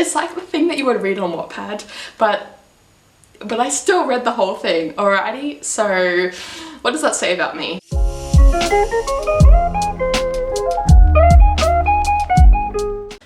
it's like the thing that you would read on Wattpad, but I still read the whole thing, alrighty? So what does that say about me?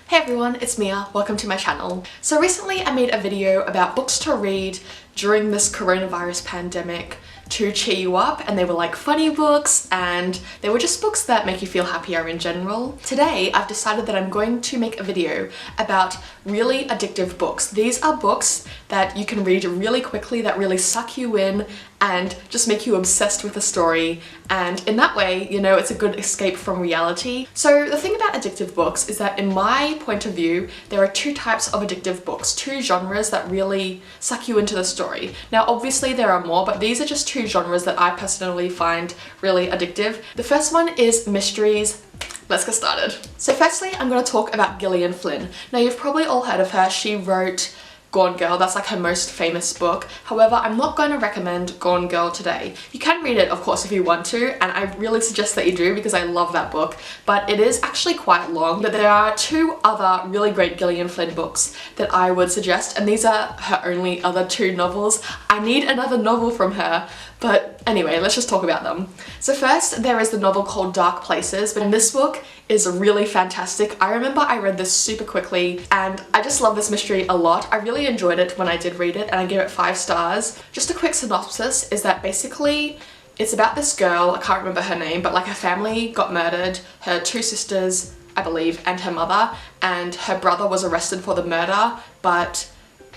Hey everyone, it's Mia. Welcome to my channel. So recently I made a video about books to read during this coronavirus pandemic to cheer you up, and they were like funny books and they were just books that make you feel happier in general. Today I've decided that I'm going to make a video about really addictive books. These are books that you can read really quickly that really suck you in and just make you obsessed with the story, and in that way, you know, it's a good escape from reality. So the thing about addictive books is that in my point of view, there are two types of addictive books, two genres that really suck you into the story. Now obviously there are more, but these are just two genres that I personally find really addictive. The first one is mysteries. Let's get started. So firstly, I'm going to talk about Gillian Flynn. Now you've probably all heard of her. She wrote Gone Girl, that's like her most famous book. However, I'm not going to recommend Gone Girl today. You can read it, of course, if you want to, and I really suggest that you do because I love that book, but it is actually quite long. But there are two other really great Gillian Flynn books that I would suggest, and these are her only other two novels. I need another novel from her, but anyway, let's just talk about them. So first, there is the novel called Dark Places, and this book is really fantastic. I remember I read this super quickly and I just love this mystery a lot. I really enjoyed it when I did read it and I gave it 5 stars. Just a quick synopsis is that basically it's about this girl, I can't remember her name, but like her family got murdered, her 2 sisters, I believe, and her mother, and her brother was arrested for the murder, but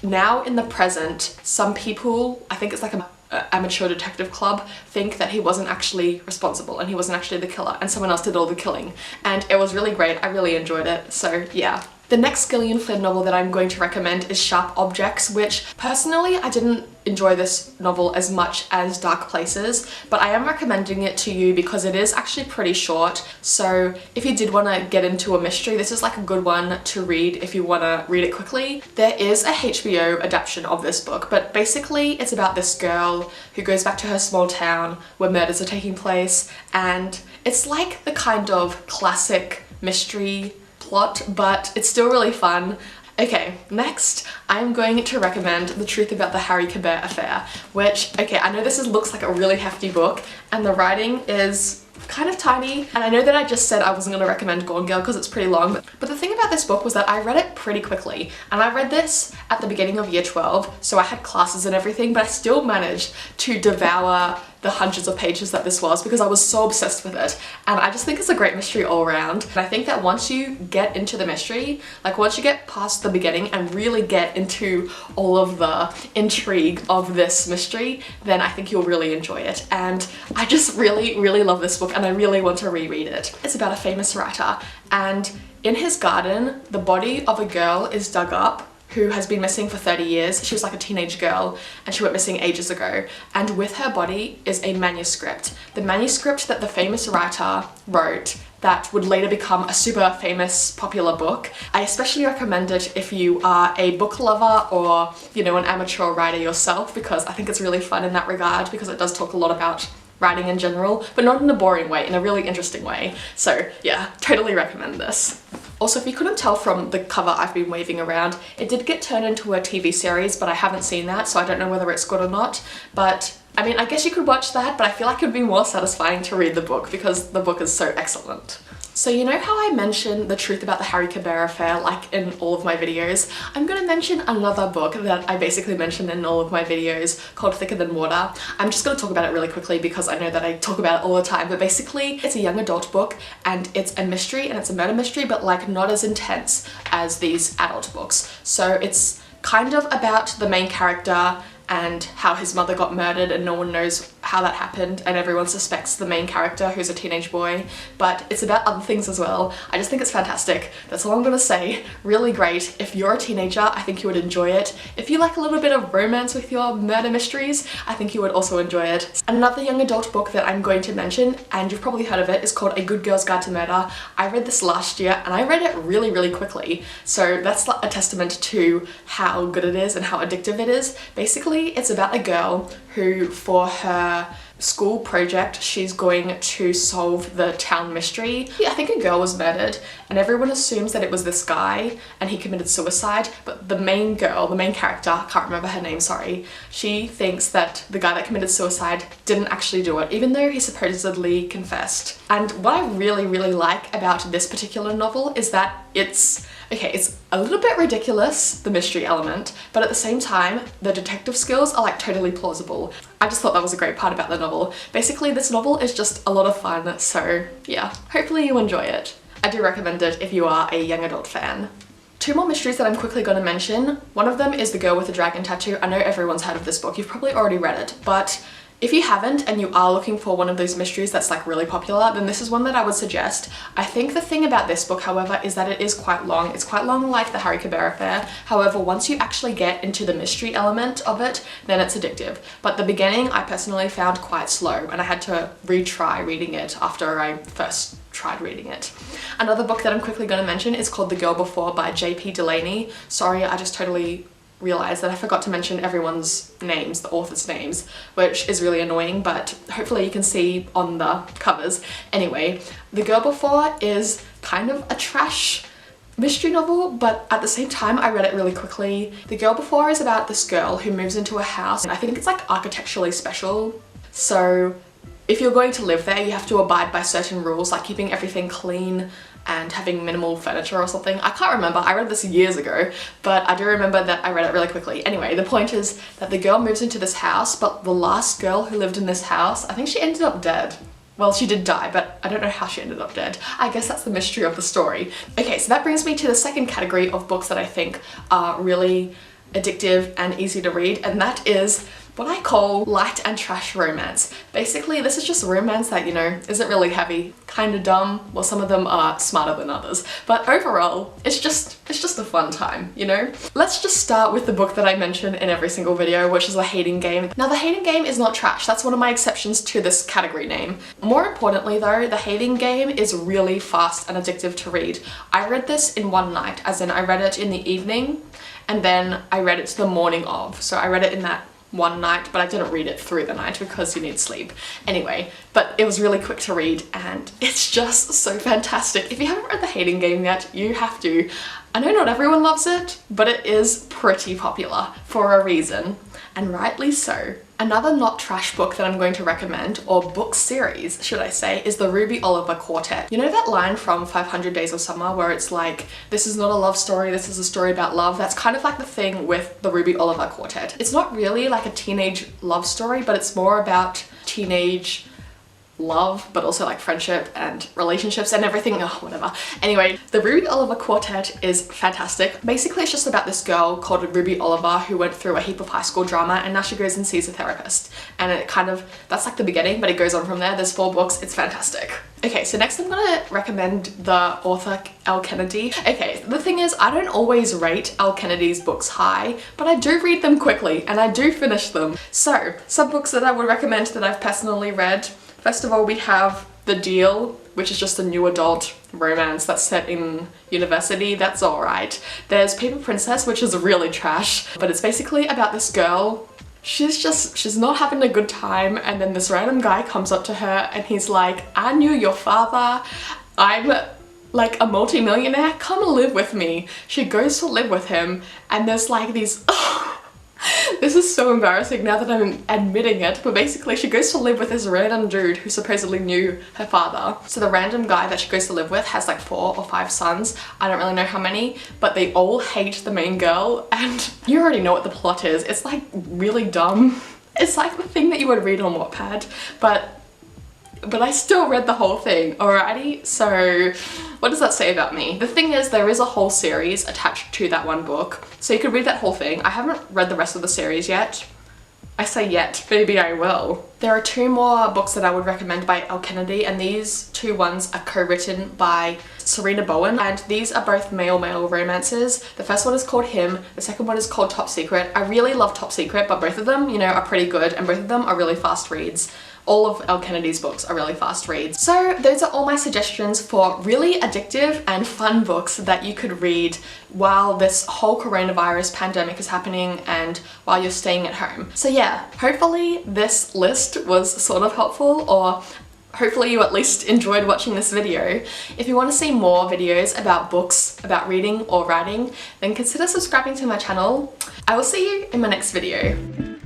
now in the present, some people, I think it's like a amateur detective club, think that he wasn't actually responsible and he wasn't actually the killer and someone else did all the killing, and it was really great. I really enjoyed it, so yeah. The next Gillian Flynn novel that I'm going to recommend is Sharp Objects, which personally I didn't enjoy this novel as much as Dark Places, but I am recommending it to you because it is actually pretty short. So if you did want to get into a mystery, this is like a good one to read if you want to read it quickly. There is a HBO adaptation of this book, but basically it's about this girl who goes back to her small town where murders are taking place, and it's like the kind of classic mystery plot, but it's still really fun. Okay, next I'm going to recommend The Truth About the Harry Quebert Affair, which, okay, I know this looks like a really hefty book and the writing is kind of tiny, and I know that I just said I wasn't going to recommend Gone Girl because it's pretty long, but the thing about this book was that I read it pretty quickly, and I read this at the beginning of year 12, so I had classes and everything, but I still managed to devour the hundreds of pages that this was because I was so obsessed with it, and I just think it's a great mystery all around. And I think that once you get into the mystery, like once you get past the beginning and really get into all of the intrigue of this mystery, then I think you'll really enjoy it, and I just really love this book and I really want to reread it. It's about a famous writer, and in his garden the body of a girl is dug up who has been missing for 30 years. She was like a teenage girl and she went missing ages ago, and with her body is a manuscript. The manuscript that the famous writer wrote that would later become a super famous popular book. I especially recommend it if you are a book lover or, you know, an amateur writer yourself, because I think it's really fun in that regard because it does talk a lot about writing in general, but not in a boring way, in a really interesting way. So yeah, totally recommend this. Also, if you couldn't tell from the cover I've been waving around, it did get turned into a TV series, but I haven't seen that, so I don't know whether it's good or not. But I mean, I guess you could watch that, but I feel like it would be more satisfying to read the book because the book is so excellent. So you know how I mentioned The Truth About the Harry Quebert Affair like in all of my videos? I'm going to mention another book that I basically mentioned in all of my videos called Thicker Than Water. I'm just going to talk about it really quickly because I know that I talk about it all the time, but basically it's a young adult book and it's a mystery and it's a murder mystery, but like not as intense as these adult books. So it's kind of about the main character and how his mother got murdered and no one knows how that happened, and everyone suspects the main character who's a teenage boy, but it's about other things as well. I just think it's fantastic. That's all I'm gonna say. Really great. If you're a teenager, I think you would enjoy it. If you like a little bit of romance with your murder mysteries, I think you would also enjoy it. Another young adult book that I'm going to mention, and you've probably heard of it, is called A Good Girl's Guide to Murder. I read this last year and I read it really quickly, so that's a testament to how good it is and how addictive it is. Basically, it's about a girl who, for her school project, she's going to solve the town mystery. I think a girl was murdered and everyone assumes that it was this guy and he committed suicide, but the main girl, the main character, I can't remember her name, sorry, she thinks that the guy that committed suicide didn't actually do it, even though he supposedly confessed. And what I really like about this particular novel is that it's a little bit ridiculous, the mystery element, but at the same time, the detective skills are like totally plausible. I just thought that was a great part about the novel. Basically, this novel is just a lot of fun, so yeah, hopefully you enjoy it. I do recommend it if you are a young adult fan. Two more mysteries that I'm quickly going to mention. One of them is The Girl with the Dragon Tattoo. I know everyone's heard of this book, you've probably already read it, but if you haven't and you are looking for one of those mysteries that's like really popular, then this is one that I would suggest. I think the thing about this book, however, is that it is quite long. It's quite long like the Harry Quebert affair. However, once you actually get into the mystery element of it, then it's addictive. But the beginning I personally found quite slow and I had to retry reading it after I first tried reading it. Another book that I'm quickly going to mention is called The Girl Before by J.P. Delaney. Sorry, I just totally realized that I forgot to mention everyone's names, the author's names, which is really annoying, but hopefully you can see on the covers. Anyway, The Girl Before is kind of a trash mystery novel, but at the same time I read it really quickly. The Girl Before is about this girl who moves into a house, and I think it's like architecturally special. So if you're going to live there, you have to abide by certain rules, like keeping everything clean and having minimal furniture or something. I can't remember, I read this years ago, but I do remember that I read it really quickly. Anyway, the point is that the girl moves into this house, but the last girl who lived in this house, I think she ended up dead. Well, she did die, but I don't know how she ended up dead. I guess that's the mystery of the story. Okay, so that brings me to the second category of books that I think are really addictive and easy to read, and that is what I call light and trash romance. Basically, this is just romance that, you know, isn't really heavy, kind of dumb. Well, some of them are smarter than others, but overall, it's just a fun time, you know? Let's just start with the book that I mention in every single video, which is The Hating Game. Now, The Hating Game is not trash. That's one of my exceptions to this category name. More importantly though, The Hating Game is really fast and addictive to read. I read this in one night, as in I read it in the evening, and then I read it the morning of. So I read it in that one night, but I didn't read it through the night because you need sleep. Anyway, but it was really quick to read and it's just so fantastic. If you haven't read The Hating Game yet, you have to. I know not everyone loves it, but it is pretty popular for a reason, and rightly so. Another not trash book that I'm going to recommend, or book series should I say, is the Ruby Oliver Quartet. You know that line from 500 Days of Summer where it's like, this is not a love story, this is a story about love? That's kind of like the thing with the Ruby Oliver Quartet. It's not really like a teenage love story, but it's more about teenage love, but also like friendship and relationships and everything, oh, whatever. Anyway, the Ruby Oliver Quartet is fantastic. Basically, it's just about this girl called Ruby Oliver who went through a heap of high school drama and now she goes and sees a therapist. And it kind of, that's like the beginning, but it goes on from there. There's 4 books, it's fantastic. Okay, so next I'm gonna recommend the author Elle Kennedy. Okay, the thing is, I don't always rate Elle Kennedy's books high, but I do read them quickly and I do finish them. So, some books that I would recommend that I've personally read. First of all, we have The Deal, which is just a new adult romance that's set in university. That's alright. There's Paper Princess, which is really trash, but it's basically about this girl. She's not having a good time, and then this random guy comes up to her and he's like, I knew your father. I'm like a multi-millionaire. Come live with me. She goes to live with him and there's like these... This is so embarrassing now that I'm admitting it, but basically she goes to live with this random dude who supposedly knew her father. So the random guy that she goes to live with has like 4 or 5 sons. I don't really know how many, but they all hate the main girl, and you already know what the plot is. It's like really dumb. It's like the thing that you would read on Wattpad, but I still read the whole thing, alrighty? So what does that say about me? The thing is, there is a whole series attached to that one book, so you could read that whole thing. I haven't read the rest of the series yet. I say yet, maybe I will. There are 2 more books that I would recommend by Elle Kennedy, and these 2 ones are co-written by Serena Bowen, and these are both male-male romances. The first one is called Him, the second one is called Top Secret. I really love Top Secret, but both of them, you know, are pretty good, and both of them are really fast reads. all of Elle Kennedy's books are really fast reads. So those are all my suggestions for really addictive and fun books that you could read while this whole coronavirus pandemic is happening and while you're staying at home. So yeah, hopefully this list was sort of helpful, or hopefully you at least enjoyed watching this video. If you want to see more videos about books, about reading or writing, then consider subscribing to my channel. I will see you in my next video.